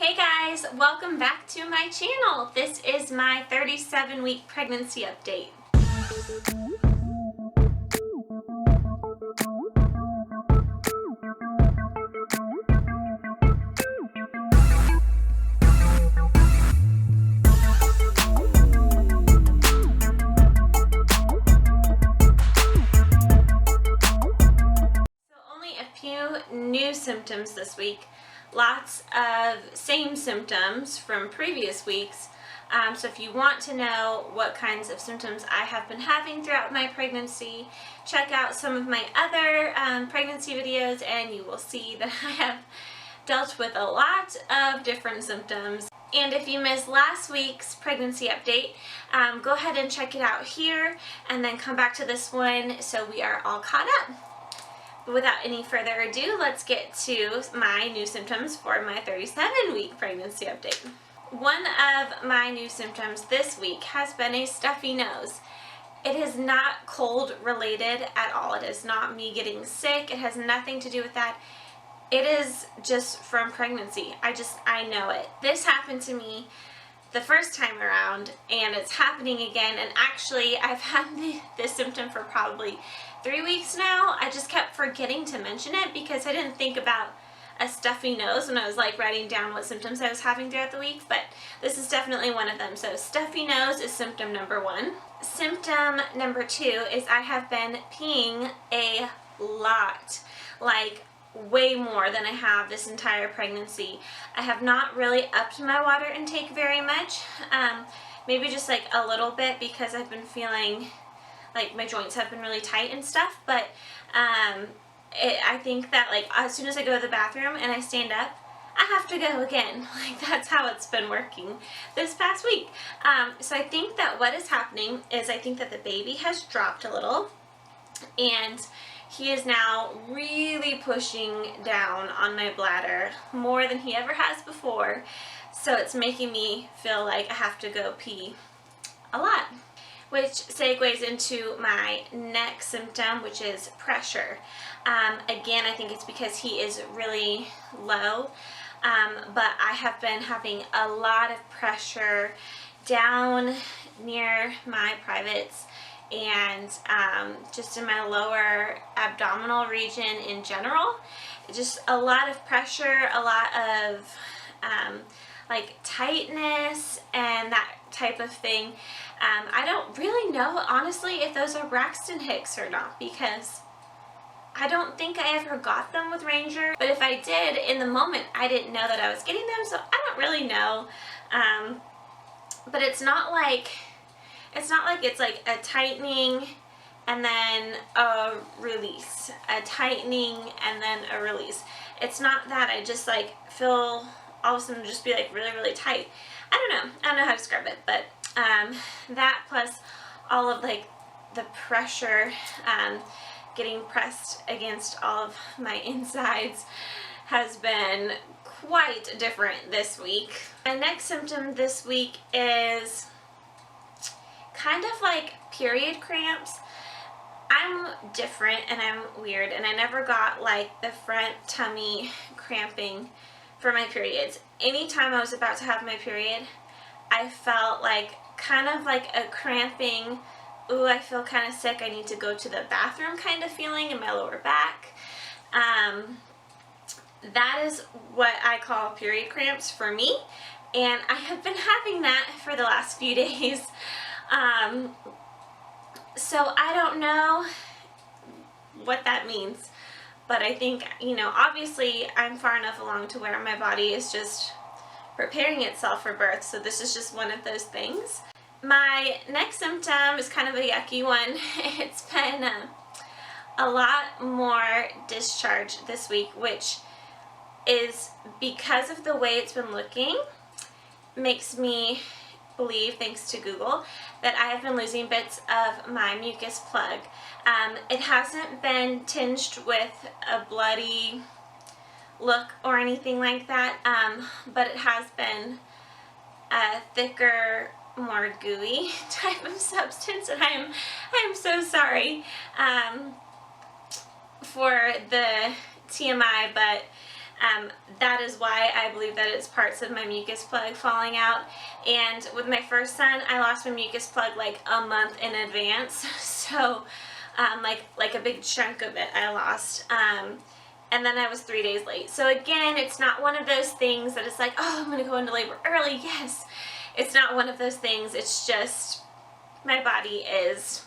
Hey guys, welcome back to my channel. This is my 37-week pregnancy update. So only a few new symptoms this week. Lots of same symptoms from previous weeks. So if you want to know what kinds of symptoms I have been having throughout my pregnancy, check out some of my other pregnancy videos and you will see that I have dealt with a lot of different symptoms. And if you missed last week's pregnancy update, go ahead and check it out here and then come back to this one so we are all caught up. But without any further ado, let's get to my new symptoms for my 37-week pregnancy update. One of my new symptoms this week has been a stuffy nose. It is not cold related at all. It is not me getting sick. It has nothing to do with that. It is just from pregnancy. I know it. This happened to me the first time around and it's happening again, and actually I've had this symptom for probably 3 weeks now. I just kept forgetting to mention it because I didn't think about a stuffy nose when I was like writing down what symptoms I was having throughout the week, but this is definitely one of them. So stuffy nose is symptom number 1. Symptom number 2 is I have been peeing a lot, like way more than I have this entire pregnancy. I have not really upped my water intake very much, maybe just like a little bit because I've been feeling like my joints have been really tight and stuff, but I think that like as soon as I go to the bathroom and I stand up, I have to go again. Like that's how it's been working this past week. So I think that what is happening is I think that the baby has dropped a little and he is now really pushing down on my bladder more than he ever has before. So it's making me feel like I have to go pee a lot. Which segues into my next symptom, which is pressure. Again, I think it's because he is really low, but I have been having a lot of pressure down near my privates and just in my lower abdominal region in general. Just a lot of pressure, a lot of like tightness and that type of thing. I don't really know, honestly, if those are Braxton Hicks or not, because I don't think I ever got them with Ranger. But if I did, in the moment, I didn't know that I was getting them, so I don't really know. But it's not like it's like a tightening and then a release, a tightening and then a release. It's not that. I just like feel all of a sudden just be like really, really tight. I don't know how to describe it, but that plus all of like the pressure getting pressed against all of my insides has been quite different this week. My next symptom this week is kind of like period cramps. I'm different and I'm weird, and I never got like the front tummy cramping for my periods. Anytime I was about to have my period, I felt like kind of like a cramping, ooh, I feel kind of sick, I need to go to the bathroom kind of feeling in my lower back. That is what I call period cramps for me, and I have been having that for the last few days. So I don't know what that means, but I think, you know, obviously I'm far enough along to where my body is just preparing itself for birth, so this is just one of those things. My next symptom is kind of a yucky one. It's been a lot more discharge this week, which is because of the way it's been looking, makes me believe, thanks to Google, that I have been losing bits of my mucus plug. It hasn't been tinged with a bloody look or anything like that, but it has been a thicker, more gooey type of substance, and I am so sorry for the TMI, but That is why I believe that it's parts of my mucus plug falling out. And with my first son, I lost my mucus plug like a month in advance. So like a big chunk of it I lost. And then I was 3 days late. So again, it's not one of those things that it's like, oh, I'm going to go into labor early. Yes. It's not one of those things. It's just my body is,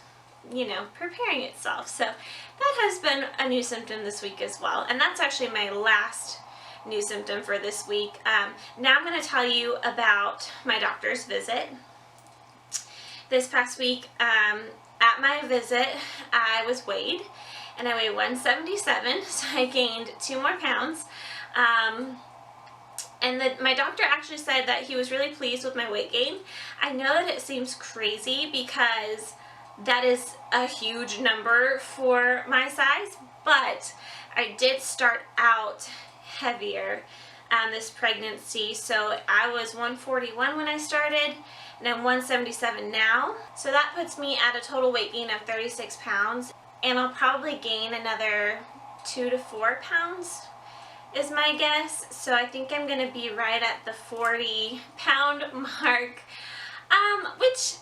you know, preparing itself. So that has been a new symptom this week as well. And that's actually my last new symptom for this week. Now I'm going to tell you about my doctor's visit. This past week, at my visit, I was weighed, and I weighed 177, so I gained 2 more pounds. And my doctor actually said that he was really pleased with my weight gain. I know that it seems crazy because that is a huge number for my size, but I did start out heavier this pregnancy. So I was 141 when I started, and I'm 177 now. So that puts me at a total weight gain of 36 pounds, and I'll probably gain another 2 to 4 pounds is my guess. So I think I'm gonna be right at the 40-pound mark, which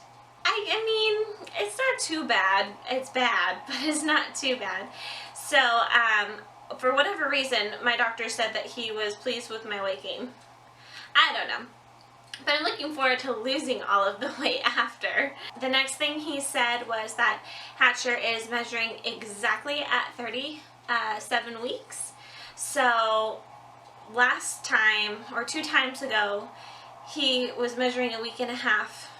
I mean, it's not too bad. It's bad, but it's not too bad. So for whatever reason, my doctor said that he was pleased with my weight gain. I don't know. But I'm looking forward to losing all of the weight after. The next thing he said was that Hatcher is measuring exactly at 37 weeks. So last time, or 2 times ago, he was measuring a week and a half.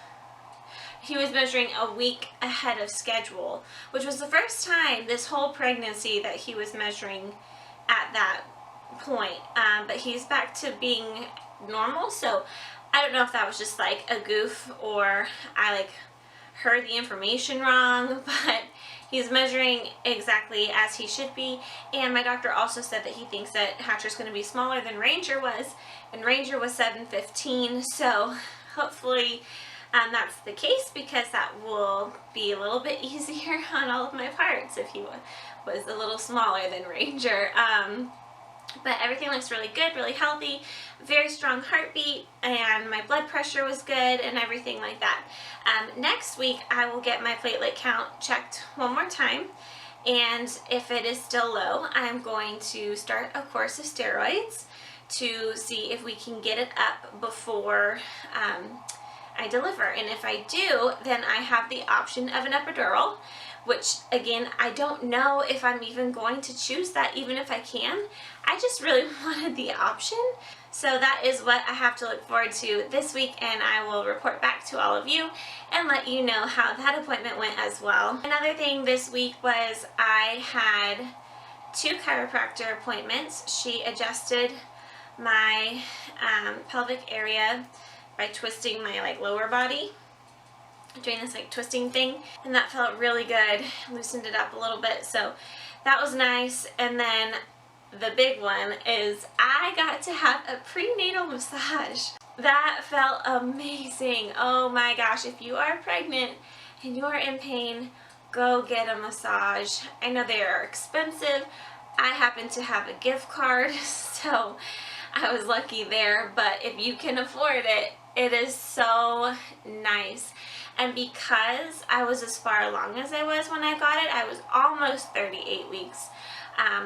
He was measuring a week ahead of schedule, which was the first time this whole pregnancy that he was measuring at that point. But he's back to being normal, so I don't know if that was just like a goof or I like heard the information wrong, but he's measuring exactly as he should be. And my doctor also said that he thinks that Hatcher's going to be smaller than Ranger was, and Ranger was 7'15", so hopefully that's the case, because that will be a little bit easier on all of my parts if he was a little smaller than Ranger. But everything looks really good, really healthy, very strong heartbeat, and my blood pressure was good and everything like that. Next week I will get my platelet count checked one more time, and if it is still low, I'm going to start a course of steroids to see if we can get it up before I deliver. And if I do, then I have the option of an epidural, which again, I don't know if I'm even going to choose that, even if I can. I just really wanted the option. So that is what I have to look forward to this week, and I will report back to all of you and let you know how that appointment went as well. Another thing this week was I had 2 chiropractor appointments. She adjusted my pelvic area by twisting my like lower body, doing this like twisting thing, and that felt really good. Loosened it up a little bit, so that was nice. And then the big one is I got to have a prenatal massage. That felt amazing. Oh my gosh, if you are pregnant and you are in pain, go get a massage. I know they are expensive. I happen to have a gift card, so I was lucky there, but if you can afford it, it is so nice. And because I was as far along as I was when I got it, I was almost 38 weeks.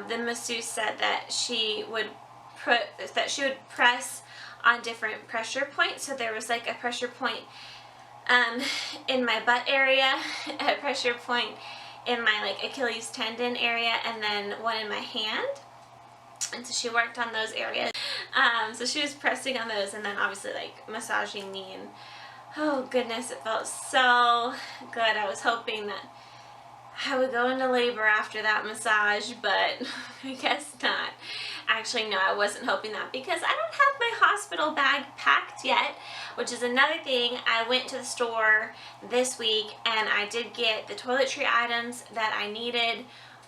The masseuse said that she would press on different pressure points. So there was like a pressure point in my butt area, a pressure point in my like Achilles tendon area, and then one in my hand. And so she worked on those areas. So she was pressing on those, and then obviously like massaging me, and oh goodness, it felt so good. I was hoping that I would go into labor after that massage, but I guess not. Actually, no, I wasn't hoping that, because I don't have my hospital bag packed yet, which is another thing. I went to the store this week and I did get the toiletry items that I needed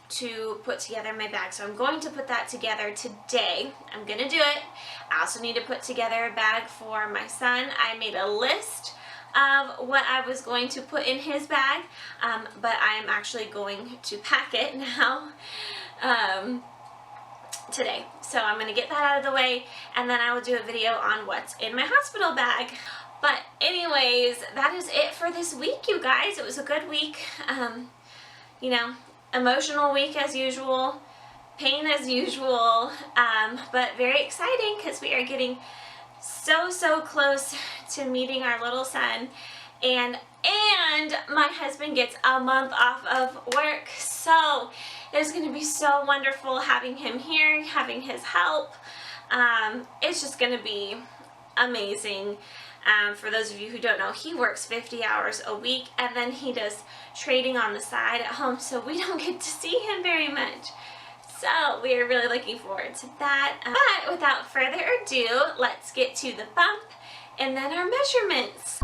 to put together my bag. So I'm going to put that together today. I'm going to do it. I also need to put together a bag for my son. I made a list of what I was going to put in his bag, but I'm actually going to pack it now. today. So I'm going to get that out of the way, and then I will do a video on what's in my hospital bag. But anyways, that is it for this week, you guys. It was a good week. You know, emotional week as usual, pain as usual, but very exciting because we are getting so close to meeting our little son, and my husband gets a month off of work, so it's going to be so wonderful having him here, having his help. It's just going to be amazing. For those of you who don't know, he works 50 hours a week, and then he does trading on the side at home, so we don't get to see him very much. So we are really looking forward to that. But without further ado, let's get to the bump and then our measurements.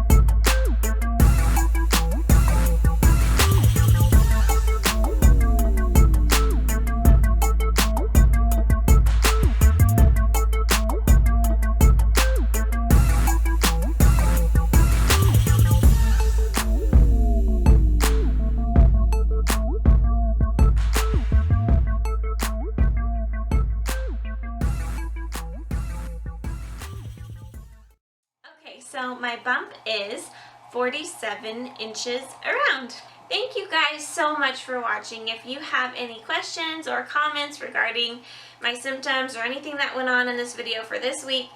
So my bump is 47 inches around. Thank you guys so much for watching. If you have any questions or comments regarding my symptoms or anything that went on in this video for this week,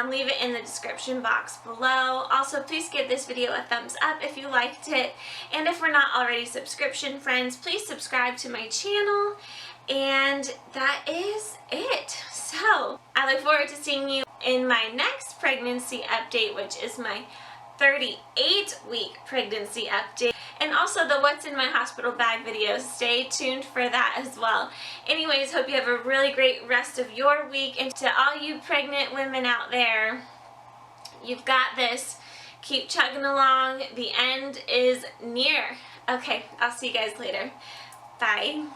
leave it in the description box below. Also, please give this video a thumbs up if you liked it. And if we're not already subscription friends, please subscribe to my channel. And that is it. So I look forward to seeing you in my next pregnancy update, which is my 38-week pregnancy update, and also the what's in my hospital bag video. Stay tuned for that as well. Anyways, hope you have a really great rest of your week, and to all you pregnant women out there, you've got this. Keep chugging along. The end is near. Okay, I'll see you guys later. Bye.